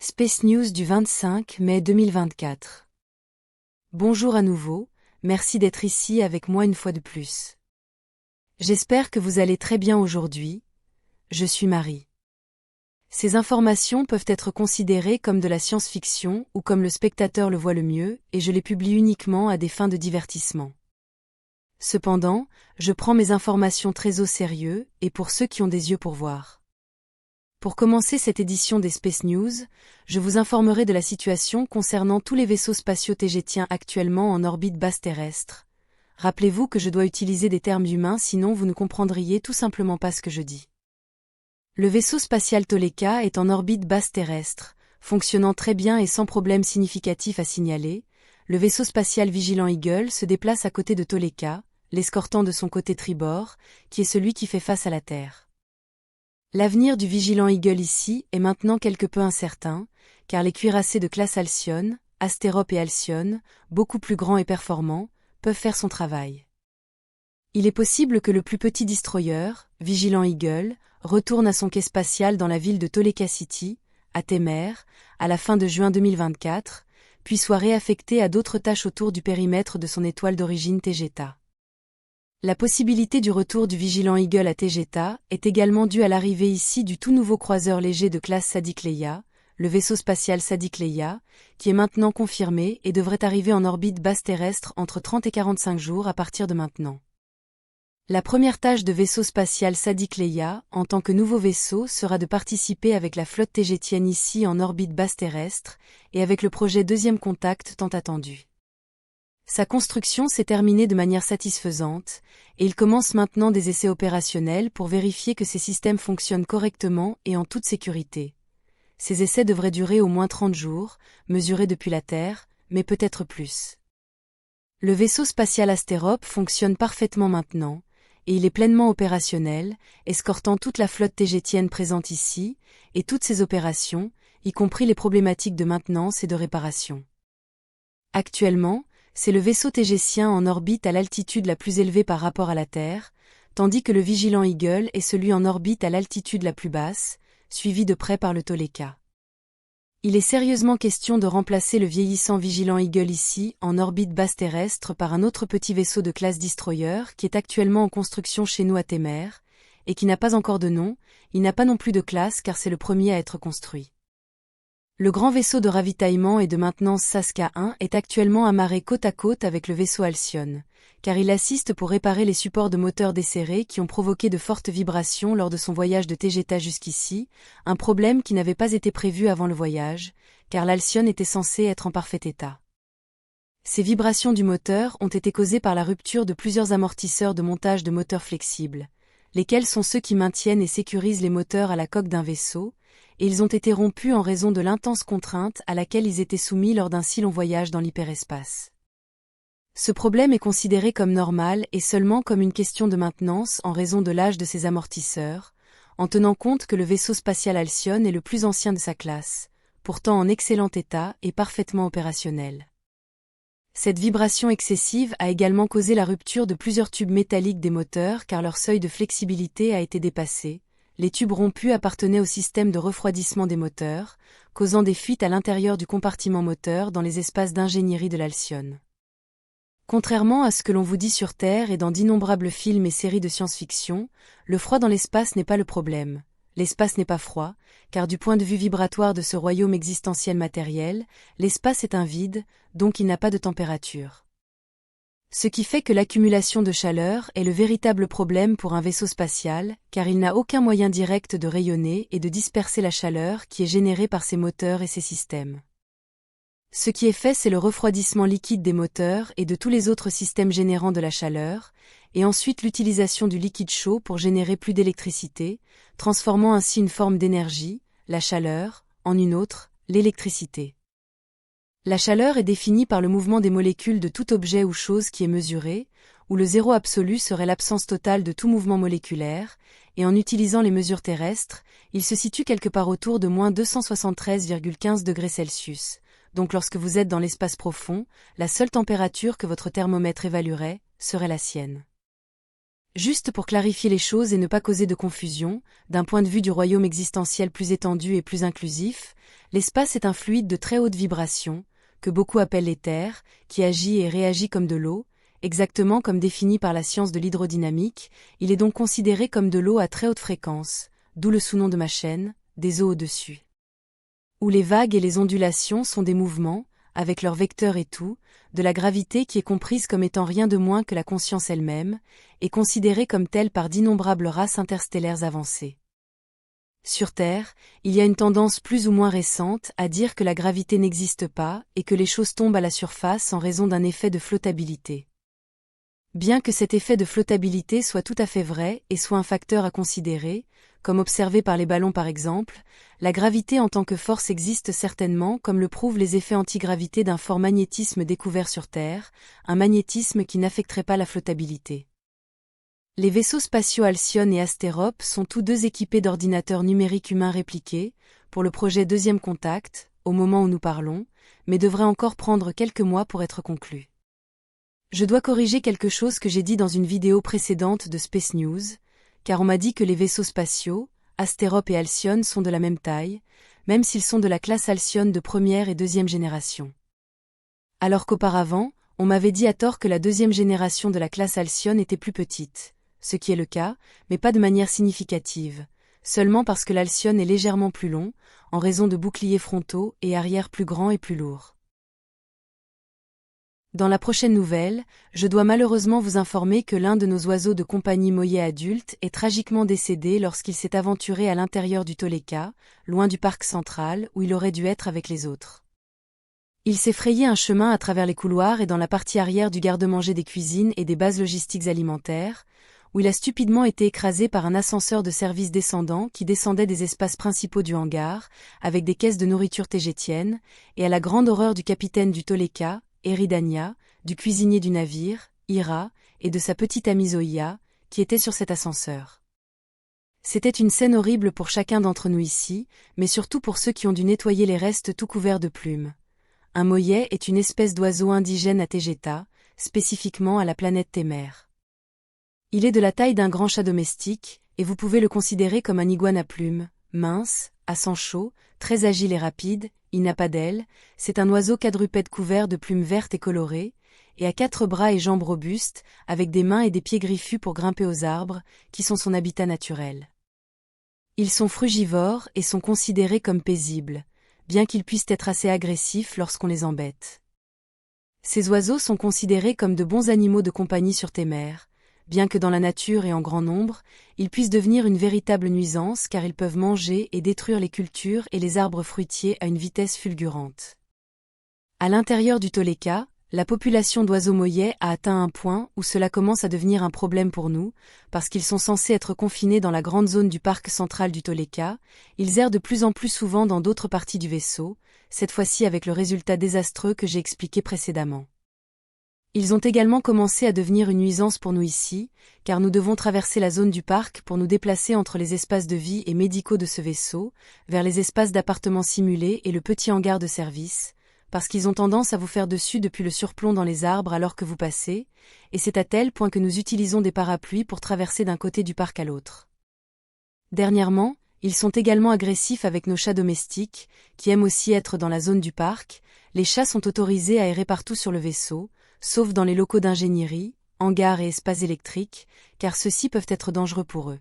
Space News du 25 mai 2024. Bonjour à nouveau, merci d'être ici avec moi une fois de plus. J'espère que vous allez très bien aujourd'hui. Je suis Marie. Ces informations peuvent être considérées comme de la science-fiction ou comme le spectateur le voit le mieux, et je les publie uniquement à des fins de divertissement. Cependant, je prends mes informations très au sérieux, et pour ceux qui ont des yeux pour voir. Pour commencer cette édition des Space News, je vous informerai de la situation concernant tous les vaisseaux spatiaux tégétiens actuellement en orbite basse terrestre. Rappelez-vous que je dois utiliser des termes humains sinon vous ne comprendriez tout simplement pas ce que je dis. Le vaisseau spatial Toleka est en orbite basse terrestre, fonctionnant très bien et sans problème significatif à signaler. Le vaisseau spatial Vigilant Eagle se déplace à côté de Toleka, l'escortant de son côté tribord, qui est celui qui fait face à la Terre. L'avenir du Vigilant Eagle ici est maintenant quelque peu incertain, car les cuirassés de classe Alcyone, Astérope et Alcyone, beaucoup plus grands et performants, peuvent faire son travail. Il est possible que le plus petit destroyer, Vigilant Eagle, retourne à son quai spatial dans la ville de Toleka City, à Témer, à la fin de juin 2024, puis soit réaffecté à d'autres tâches autour du périmètre de son étoile d'origine Tegeta. La possibilité du retour du Vigilant Eagle à Tegeta est également due à l'arrivée ici du tout nouveau croiseur léger de classe Sadiq Leia, le vaisseau spatial Sadiq Leia, qui est maintenant confirmé et devrait arriver en orbite basse terrestre entre 30 et 45 jours à partir de maintenant. La première tâche de vaisseau spatial Sadiq Leia, en tant que nouveau vaisseau, sera de participer avec la flotte tégétienne ici en orbite basse terrestre, et avec le projet Deuxième Contact tant attendu. Sa construction s'est terminée de manière satisfaisante, et il commence maintenant des essais opérationnels pour vérifier que ces systèmes fonctionnent correctement et en toute sécurité. Ces essais devraient durer au moins 30 jours, mesurés depuis la Terre, mais peut-être plus. Le vaisseau spatial Astérope fonctionne parfaitement maintenant, et il est pleinement opérationnel, escortant toute la flotte tégétienne présente ici, et toutes ses opérations, y compris les problématiques de maintenance et de réparation. Actuellement, c'est le vaisseau tégétien en orbite à l'altitude la plus élevée par rapport à la Terre, tandis que le Vigilant Eagle est celui en orbite à l'altitude la plus basse, suivi de près par le Toleka. Il est sérieusement question de remplacer le vieillissant Vigilant Eagle ici, en orbite basse terrestre, par un autre petit vaisseau de classe Destroyer qui est actuellement en construction chez nous à Témer, et qui n'a pas encore de nom, il n'a pas non plus de classe car c'est le premier à être construit. Le grand vaisseau de ravitaillement et de maintenance Saska 1 est actuellement amarré côte à côte avec le vaisseau Alcyone, car il assiste pour réparer les supports de moteur desserrés qui ont provoqué de fortes vibrations lors de son voyage de Tegeta jusqu'ici, un problème qui n'avait pas été prévu avant le voyage, car l'Alcyone était censé être en parfait état. Ces vibrations du moteur ont été causées par la rupture de plusieurs amortisseurs de montage de moteurs flexibles, lesquels sont ceux qui maintiennent et sécurisent les moteurs à la coque d'un vaisseau, et ils ont été rompus en raison de l'intense contrainte à laquelle ils étaient soumis lors d'un si long voyage dans l'hyperespace. Ce problème est considéré comme normal et seulement comme une question de maintenance en raison de l'âge de ses amortisseurs, en tenant compte que le vaisseau spatial Alcyone est le plus ancien de sa classe, pourtant en excellent état et parfaitement opérationnel. Cette vibration excessive a également causé la rupture de plusieurs tubes métalliques des moteurs car leur seuil de flexibilité a été dépassé. Les tubes rompus appartenaient au système de refroidissement des moteurs, causant des fuites à l'intérieur du compartiment moteur dans les espaces d'ingénierie de l'Alcyone. Contrairement à ce que l'on vous dit sur Terre et dans d'innombrables films et séries de science-fiction, le froid dans l'espace n'est pas le problème. L'espace n'est pas froid, car du point de vue vibratoire de ce royaume existentiel matériel, l'espace est un vide, donc il n'a pas de température. Ce qui fait que l'accumulation de chaleur est le véritable problème pour un vaisseau spatial, car il n'a aucun moyen direct de rayonner et de disperser la chaleur qui est générée par ses moteurs et ses systèmes. Ce qui est fait, c'est le refroidissement liquide des moteurs et de tous les autres systèmes générant de la chaleur, et ensuite l'utilisation du liquide chaud pour générer plus d'électricité, transformant ainsi une forme d'énergie, la chaleur, en une autre, l'électricité. La chaleur est définie par le mouvement des molécules de tout objet ou chose qui est mesuré, où le zéro absolu serait l'absence totale de tout mouvement moléculaire, et en utilisant les mesures terrestres, il se situe quelque part autour de moins 273,15 degrés Celsius. Donc lorsque vous êtes dans l'espace profond, la seule température que votre thermomètre évaluerait serait la sienne. Juste pour clarifier les choses et ne pas causer de confusion, d'un point de vue du royaume existentiel plus étendu et plus inclusif, l'espace est un fluide de très haute vibration, que beaucoup appellent l'éther, qui agit et réagit comme de l'eau, exactement comme défini par la science de l'hydrodynamique. Il est donc considéré comme de l'eau à très haute fréquence, d'où le sous-nom de ma chaîne, des eaux au-dessus. Où les vagues et les ondulations sont des mouvements, avec leurs vecteurs et tout, de la gravité qui est comprise comme étant rien de moins que la conscience elle-même, et considérée comme telle par d'innombrables races interstellaires avancées. Sur Terre, il y a une tendance plus ou moins récente à dire que la gravité n'existe pas et que les choses tombent à la surface en raison d'un effet de flottabilité. Bien que cet effet de flottabilité soit tout à fait vrai et soit un facteur à considérer, comme observé par les ballons par exemple, la gravité en tant que force existe certainement comme le prouvent les effets antigravité d'un fort magnétisme découvert sur Terre, un magnétisme qui n'affecterait pas la flottabilité. Les vaisseaux spatiaux Halcyon et Asterope sont tous deux équipés d'ordinateurs numériques humains répliqués, pour le projet Deuxième Contact, au moment où nous parlons, mais devraient encore prendre quelques mois pour être conclus. Je dois corriger quelque chose que j'ai dit dans une vidéo précédente de Space News, car on m'a dit que les vaisseaux spatiaux, Asterope et Halcyon sont de la même taille, même s'ils sont de la classe Halcyon de première et deuxième génération. Alors qu'auparavant, on m'avait dit à tort que la deuxième génération de la classe Halcyon était plus petite, ce qui est le cas, mais pas de manière significative, seulement parce que l'Halcyon est légèrement plus long, en raison de boucliers frontaux et arrière plus grands et plus lourds. Dans la prochaine nouvelle, je dois malheureusement vous informer que l'un de nos oiseaux de compagnie Moyet adulte est tragiquement décédé lorsqu'il s'est aventuré à l'intérieur du Toleka, loin du parc central où il aurait dû être avec les autres. Il s'est frayé un chemin à travers les couloirs et dans la partie arrière du garde-manger des cuisines et des bases logistiques alimentaires, où il a stupidement été écrasé par un ascenseur de service descendant qui descendait des espaces principaux du hangar, avec des caisses de nourriture tégétienne, et à la grande horreur du capitaine du Toleka, Eridania, du cuisinier du navire, Ira, et de sa petite amie Zoïa, qui étaient sur cet ascenseur. C'était une scène horrible pour chacun d'entre nous ici, mais surtout pour ceux qui ont dû nettoyer les restes tout couverts de plumes. Un moyet est une espèce d'oiseau indigène à Tegeta, spécifiquement à la planète Témère. Il est de la taille d'un grand chat domestique, et vous pouvez le considérer comme un iguane à plumes, mince, à sang chaud, très agile et rapide. Il n'a pas d'ailes, c'est un oiseau quadrupède couvert de plumes vertes et colorées, et à 4 bras et jambes robustes, avec des mains et des pieds griffus pour grimper aux arbres, qui sont son habitat naturel. Ils sont frugivores et sont considérés comme paisibles, bien qu'ils puissent être assez agressifs lorsqu'on les embête. Ces oiseaux sont considérés comme de bons animaux de compagnie sur Témère, bien que dans la nature et en grand nombre, ils puissent devenir une véritable nuisance car ils peuvent manger et détruire les cultures et les arbres fruitiers à une vitesse fulgurante. À l'intérieur du Toleka, la population d'oiseaux moyets a atteint un point où cela commence à devenir un problème pour nous, parce qu'ils sont censés être confinés dans la grande zone du parc central du Toleka, ils errent de plus en plus souvent dans d'autres parties du vaisseau, cette fois-ci avec le résultat désastreux que j'ai expliqué précédemment. Ils ont également commencé à devenir une nuisance pour nous ici, car nous devons traverser la zone du parc pour nous déplacer entre les espaces de vie et médicaux de ce vaisseau, vers les espaces d'appartements simulés et le petit hangar de service, parce qu'ils ont tendance à vous faire dessus depuis le surplomb dans les arbres alors que vous passez, et c'est à tel point que nous utilisons des parapluies pour traverser d'un côté du parc à l'autre. Dernièrement, ils sont également agressifs avec nos chats domestiques, qui aiment aussi être dans la zone du parc. Les chats sont autorisés à errer partout sur le vaisseau, sauf dans les locaux d'ingénierie, hangars et espaces électriques, car ceux-ci peuvent être dangereux pour eux.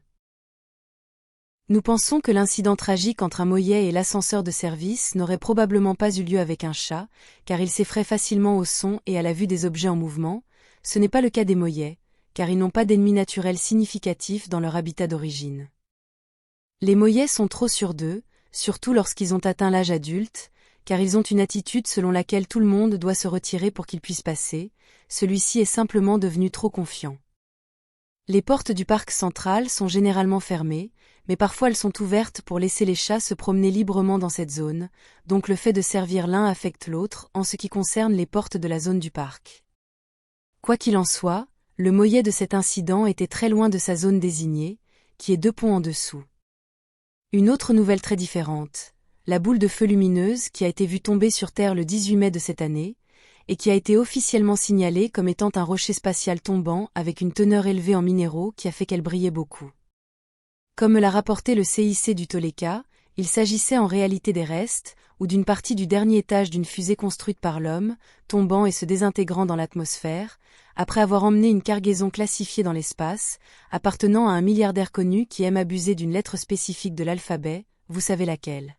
Nous pensons que l'incident tragique entre un moyet et l'ascenseur de service n'aurait probablement pas eu lieu avec un chat, car il s'effraie facilement au son et à la vue des objets en mouvement. Ce n'est pas le cas des moyets, car ils n'ont pas d'ennemis naturels significatifs dans leur habitat d'origine. Les moyets sont trop sûrs d'eux, surtout lorsqu'ils ont atteint l'âge adulte, car ils ont une attitude selon laquelle tout le monde doit se retirer pour qu'ils puissent passer. Celui-ci est simplement devenu trop confiant. Les portes du parc central sont généralement fermées, mais parfois elles sont ouvertes pour laisser les chats se promener librement dans cette zone, donc le fait de servir l'un affecte l'autre en ce qui concerne les portes de la zone du parc. Quoi qu'il en soit, le moyet de cet incident était très loin de sa zone désignée, qui est 2 ponts en dessous. Une autre nouvelle très différente. La boule de feu lumineuse qui a été vue tomber sur Terre le 18 mai de cette année, et qui a été officiellement signalée comme étant un rocher spatial tombant avec une teneur élevée en minéraux qui a fait qu'elle brillait beaucoup. Comme me l'a rapporté le CIC du Toleka, il s'agissait en réalité des restes, ou d'une partie du dernier étage d'une fusée construite par l'homme, tombant et se désintégrant dans l'atmosphère, après avoir emmené une cargaison classifiée dans l'espace, appartenant à un milliardaire connu qui aime abuser d'une lettre spécifique de l'alphabet, vous savez laquelle.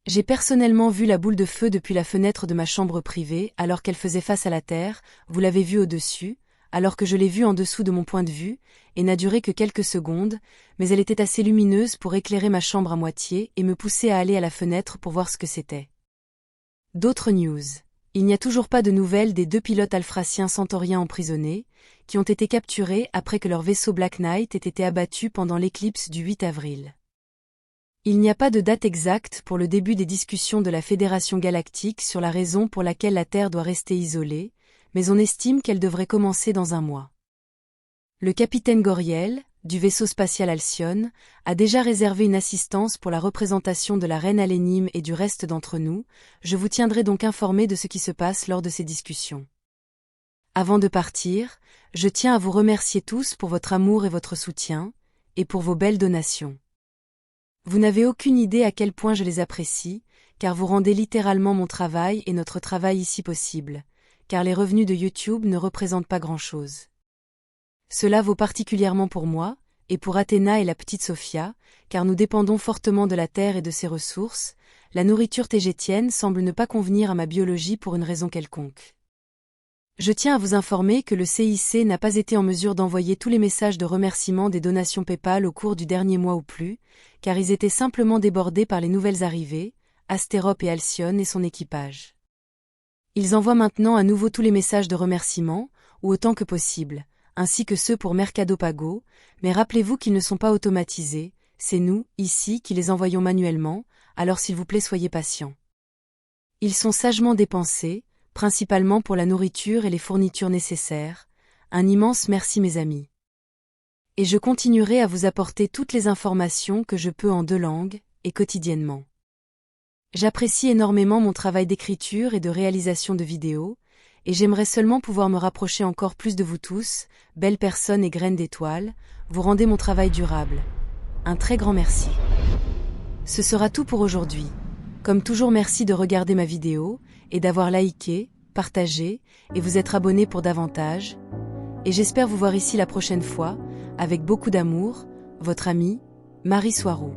J'ai personnellement vu la boule de feu depuis la fenêtre de ma chambre privée alors qu'elle faisait face à la Terre, vous l'avez vue au-dessus, alors que je l'ai vue en dessous de mon point de vue, et n'a duré que quelques secondes, mais elle était assez lumineuse pour éclairer ma chambre à moitié et me pousser à aller à la fenêtre pour voir ce que c'était. D'autres news. Il n'y a toujours pas de nouvelles des 2 pilotes alphraciens centauriens emprisonnés, qui ont été capturés après que leur vaisseau Black Knight ait été abattu pendant l'éclipse du 8 avril. Il n'y a pas de date exacte pour le début des discussions de la Fédération galactique sur la raison pour laquelle la Terre doit rester isolée, mais on estime qu'elle devrait commencer dans un mois. Le capitaine Goriel, du vaisseau spatial Alcyone, a déjà réservé une assistance pour la représentation de la reine Alénime et du reste d'entre nous, je vous tiendrai donc informé de ce qui se passe lors de ces discussions. Avant de partir, je tiens à vous remercier tous pour votre amour et votre soutien, et pour vos belles donations. Vous n'avez aucune idée à quel point je les apprécie, car vous rendez littéralement mon travail et notre travail ici possible, car les revenus de YouTube ne représentent pas grand-chose. Cela vaut particulièrement pour moi, et pour Athéna et la petite Sophia, car nous dépendons fortement de la Terre et de ses ressources, la nourriture tégétienne semble ne pas convenir à ma biologie pour une raison quelconque. Je tiens à vous informer que le CIC n'a pas été en mesure d'envoyer tous les messages de remerciement des donations PayPal au cours du dernier mois ou plus, car ils étaient simplement débordés par les nouvelles arrivées, Astérope et Alcyone et son équipage. Ils envoient maintenant à nouveau tous les messages de remerciement, ou autant que possible, ainsi que ceux pour Mercado Pago, mais rappelez-vous qu'ils ne sont pas automatisés, c'est nous, ici, qui les envoyons manuellement, alors s'il vous plaît soyez patients. Ils sont sagement dépensés, principalement pour la nourriture et les fournitures nécessaires, un immense merci mes amis. Et je continuerai à vous apporter toutes les informations que je peux en 2 langues, et quotidiennement. J'apprécie énormément mon travail d'écriture et de réalisation de vidéos, et j'aimerais seulement pouvoir me rapprocher encore plus de vous tous, belles personnes et graines d'étoiles, vous rendez mon travail durable. Un très grand merci. Ce sera tout pour aujourd'hui. Comme toujours merci de regarder ma vidéo, et d'avoir liké, partagé, et vous être abonné pour davantage, et j'espère vous voir ici la prochaine fois, avec beaucoup d'amour, votre amie, Marie Soirou.